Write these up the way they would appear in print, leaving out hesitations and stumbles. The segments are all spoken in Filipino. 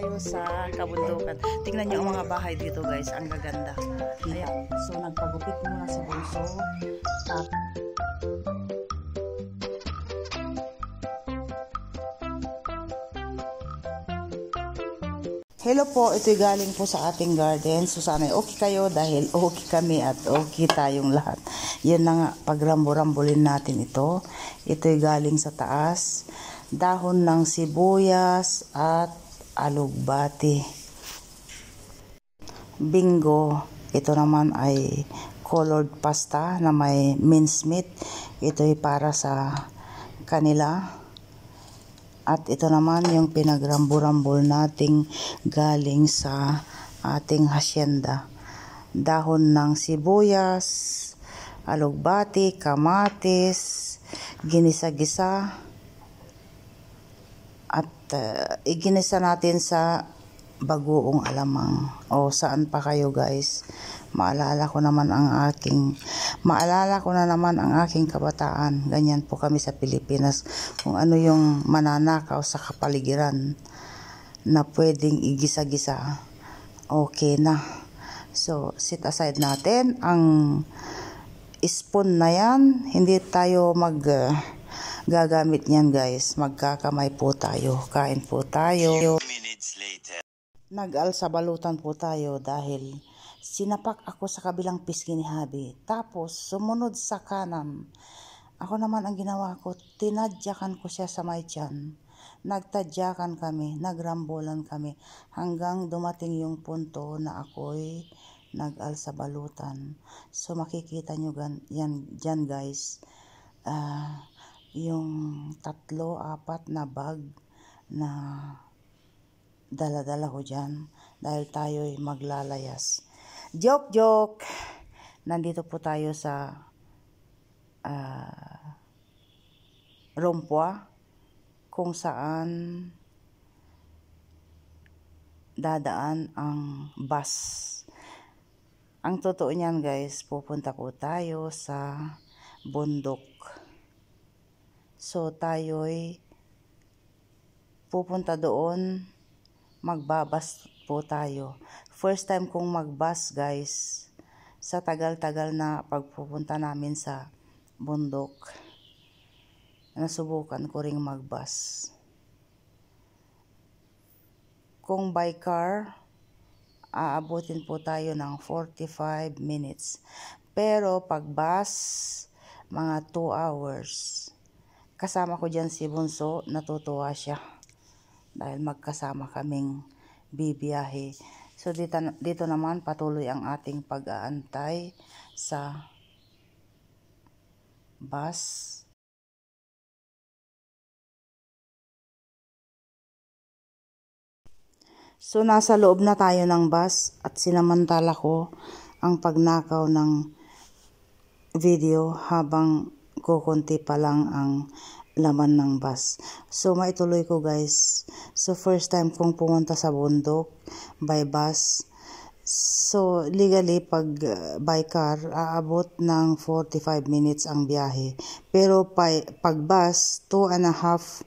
tayo sa kabundukan. Tingnan niyo ang mga bahay dito guys, ang gaganda. Ayan. So nagpagupit muna sa bunso. Hello po, ito'y galing po sa ating garden. So sana okay kayo dahil okay kami at okay tayong lahat. Yan na nga, pagrambo-rambulin natin ito. Ito'y galing sa taas. Dahon ng sibuyas at alugbati. Bingo. Ito naman ay colored pasta na may mincemeat. Ito'y para sa kanila. At ito naman yung pinagrambo-rambol nating galing sa ating hacienda. Dahon ng sibuyas, alugbati, kamatis, ginisa-gisa. At iginisa natin sa bagoong alamang. O saan pa kayo guys? Maalala ko na naman ang aking kabataan. Ganyan po kami sa Pilipinas. Kung ano yung mananakaw sa kapaligiran na pwedeng igisa-gisa, okay na. So, set aside natin ang spoon na yan. Hindi tayo gagamit niyan guys. Magkakamay po tayo. Kain po tayo. Nag-alsabalutan po tayo dahil sinapak ako sa kabilang pisngi ni Habi. Tapos, sumunod sa kanan. Ako naman ang ginawa ko, tinadyakan ko siya sa may tiyan. Nagtadyakan kami, nagrambulan kami, hanggang dumating yung punto na ako'y nag-alsabalutan. So, makikita nyo yan guys. Yung 3-4 na bag na dala-dala ko dyan dahil tayo'y maglalayas. Joke! Nandito po tayo sa Rompua kung saan dadaan ang bus. Ang totoo niyan guys, pupunta po tayo sa bundok. So tayo'y pupunta doon, magbabas po tayo. First time kong magbus guys, sa tagal-tagal na pagpupunta namin sa bundok. Nasubukan ko ring magbus. Kung by car, aabutin po tayo ng 45 minutes. Pero pag bus, mga 2 hours. Kasama ko dyan si Bunso, natutuwa siya. Dahil magkasama kaming bibiyahe. So dito naman patuloy ang ating pag-aantay sa bus. So nasa loob na tayo ng bus at sinamantala ko ang pagnakaw ng video habang kukunti pa lang ang laman ng bus. So maituloy ko guys. So first time kong pumunta sa bundok by bus. So legally pag by car aabot ng 45 minutes ang biyahe. Pero pag bus 2.5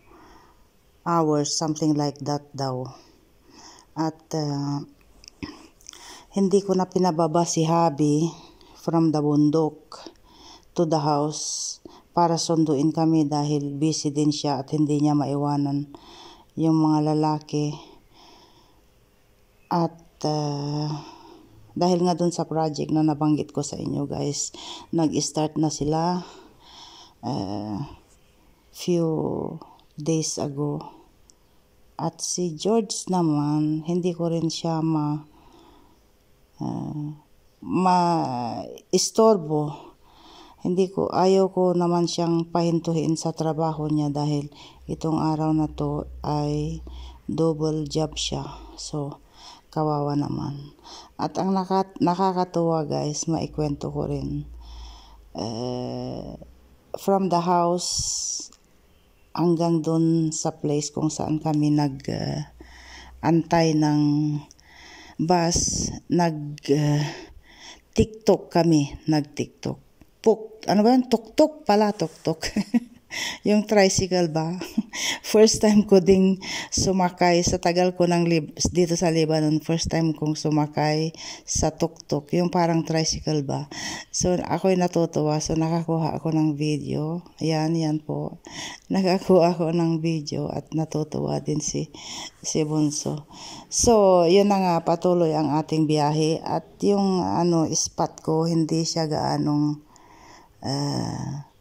hours, something like that daw. At hindi ko na pinababa si Habi from the bundok to the house para sunduin kami dahil busy din siya at hindi niya maiwanan yung mga lalaki. At dahil nga dun sa project na nabanggit ko sa inyo guys, nag-start na sila few days ago. At si George naman, hindi ko rin siya istorbo. Ayaw ko naman siyang pahintuhin sa trabaho niya dahil itong araw na to ay double job siya. So, kawawa naman. At ang nakakatuwa guys, maikwento ko rin. From the house hanggang dun sa place kung saan kami antay ng bus, TikTok kami, nag-TikTok. Ano ba yan? Tuk-tuk pala, tuk-tuk. Yung tricycle ba? First time ko ding sumakay sa tagal ko dito sa Lebanon. First time kong sumakay sa tuk-tuk, yung parang tricycle ba. So ako'y natutuwa. So nakakuha ako ng video. Yan po. Nakakuha ako ng video at natutuwa din si Bunso. So yun na nga, patuloy ang ating biyahe at yung spot ko hindi siya gaanong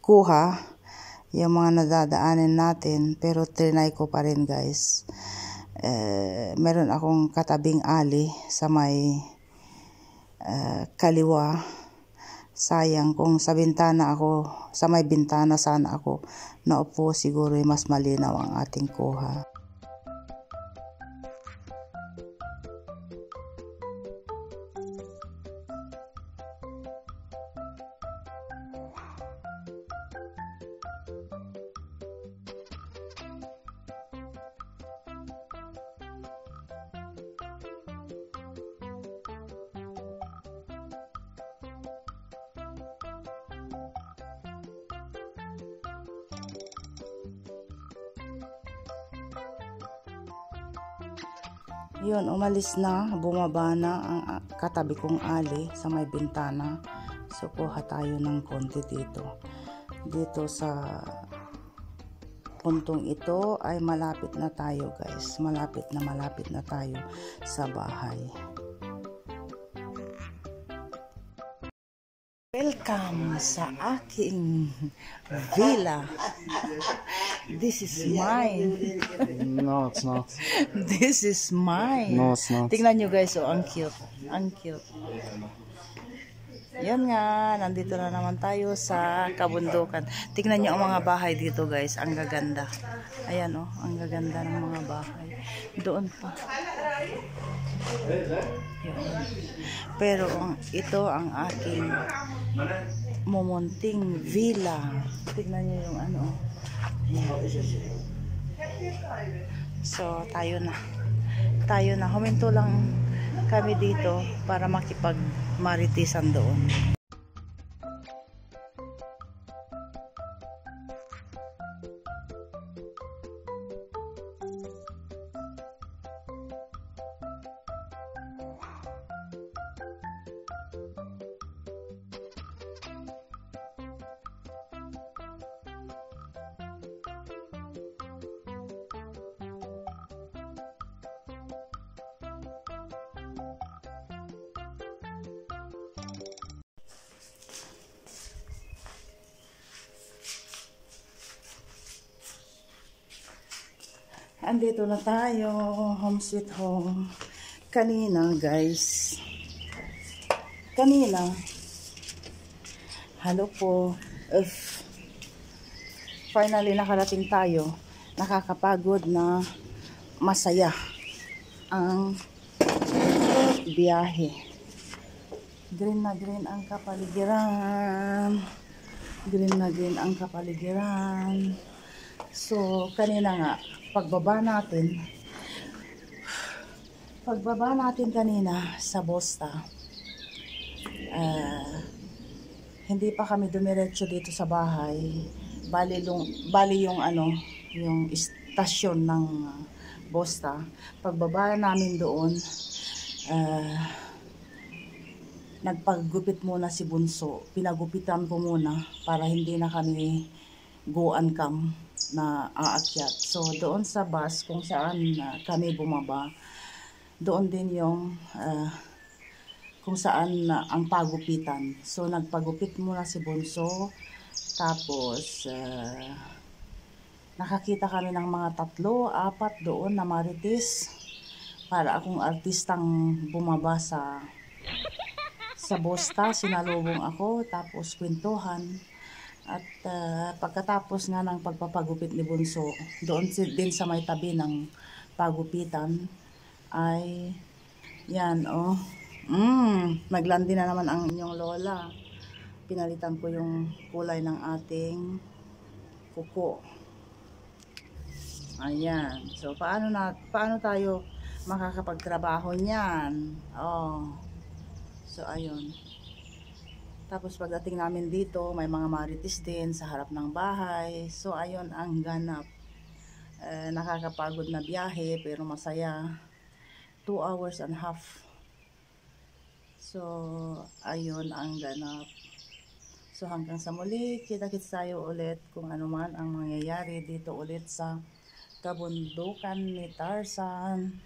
kuha yung mga nadadaanin natin, pero trinay ko pa rin guys. Meron akong katabing ali sa may kaliwa. Sayang kung sa may bintana sana ako naupo, siguro mas malinaw ang ating kuha. Yun, umalis na, bumaba na ang katabi kong ali sa may bintana. So, kuha tayo ng konti dito. Dito sa puntong ito ay malapit na tayo guys. Malapit na tayo sa bahay. Welcome sa aking villa. This is mine. No, it's not. This is mine. No, it's not. Tingnan nyo guys, ang cute. Ang cute. Yan nga, nandito na naman tayo sa kabundukan. Tingnan nyo ang mga bahay dito guys, ang gaganda. Ayan ang gaganda ng mga bahay. Doon pa. Yun. Pero ito ang aking mumunting villa. Tingnan nyo yung So, tayo na. Huminto lang kami dito para makipag-maritisan doon. Andito na tayo, home sweet home. Kanina guys, hello po, finally nakarating tayo. Nakakapagod na masaya ang biyahe. Green na green ang kapaligiran. So kanina nga, pagbaba natin kanina sa Bosta, hindi pa kami dumiretso dito sa bahay. Bali yung istasyon ng Bosta. Pagbaba namin doon, nagpagupit muna si Bunso. Pinagupitan ko muna para hindi na kami go-an cam na aakyat. So doon sa bus kung saan kami bumaba, doon din yung kung saan ang pagupitan. So nagpagupit muna si Bunso, tapos nakakita kami ng mga 3-4 doon na marites. Para akong artistang bumaba sa Bosta, sinalubong ako, tapos kwentuhan. At pagkatapos nga ng pagpapagupit ni Bunso, doon din sa may tabi ng pagupitan, ay yan naglandi na naman ang inyong lola. Pinalitan ko yung kulay ng ating kuko. Ayan. So paano tayo makakapagtrabaho niyan? So ayun. Tapos pagdating namin dito, may mga marites din sa harap ng bahay. So ayun ang ganap Nakakapagod na biyahe pero masaya. 2 hours and a half. So, ayun ang ganap. So, hanggang sa muli, kita-kits tayo ulit kung ano man ang mangyayari dito ulit sa kabundukan ni Tarzan.